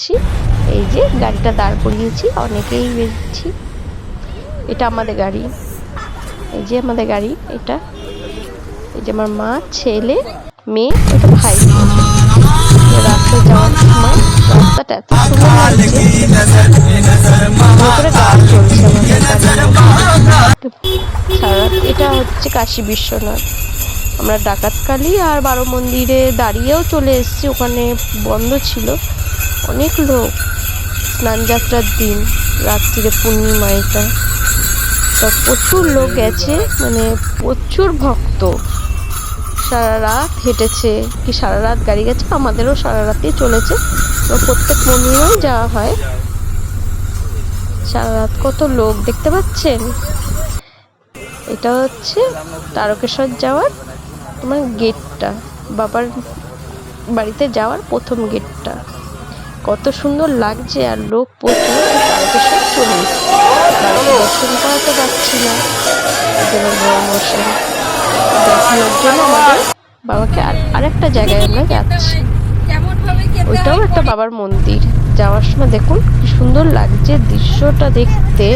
যাচ্ছি। এই যে গাড়িটা দাঁড় করিয়েছি, অনেকেই বেরোচ্ছি। এটা আমাদের গাড়ি, এই যে আমাদের গাড়ি এটা। এই যে আমার মা, ছেলে, মেয়ে, ওটা ভাই। রাস্তায় যাওয়ার সময় রাস্তাটা এত সুন্দর লাগছে, করে গান চলছে আমাদের সারা। এটা হচ্ছে কাশী বিশ্বনাথ। আমরা ডাকাতকালী আর 12 মন্দিরে দাঁড়িয়েও চলে এসেছি, ওখানে বন্ধ ছিল। অনেক লোক, স্নানযাত্রার দিন, রাত্রিরে পূর্ণিমা এটা, তা প্রচুর লোক গেছে, মানে প্রচুর ভক্ত। সারা রাত হেঁটেছে, কি সারা রাত গাড়ি গেছে, আমাদেরও সারা রাতেই চলেছে। প্রত্যেক পূর্ণিমায় যাওয়া হয়। সারা রাত কত লোক দেখতে পাচ্ছেন। এটা হচ্ছে তারকেশ্বর যাওয়ার তোমার গেটটা, বাবার বাড়িতে যাওয়ার প্রথম গেটটা। কত সুন্দর লাগছে, আর লোক প্রচুর। তারকেশ্বর চলে এসেছি, দর্শন করাতে পারছি না, দেখানোর জন্য আমাদের বাবাকে আরেকটা জায়গায় আমরা যাচ্ছি। ওইটাও একটা বাবার মন্দির। যাওয়ার সময় দেখুন কি সুন্দর লাগছে দৃশ্যটা দেখতে,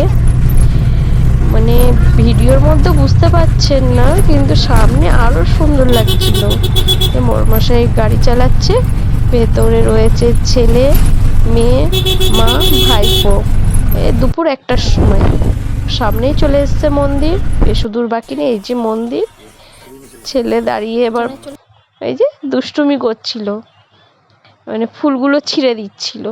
মানে ভিডিওর মধ্যে বুঝতে পারছেন না, কিন্তু সামনে আরো সুন্দর লাগছিল। মশাই গাড়ি চালাচ্ছে, ভেতরে রয়েছে ছেলে, মেয়ে, মা, ভাইপো। দুপুর 1টার সময় সামনেই চলে এসছে মন্দির, বেশি দূর বাকি নেই। এই যে মন্দির, ছেলে দাঁড়িয়ে এবার এই যে দুষ্টুমি করছিল, মানে ফুলগুলো ছিঁড়ে দিচ্ছিল।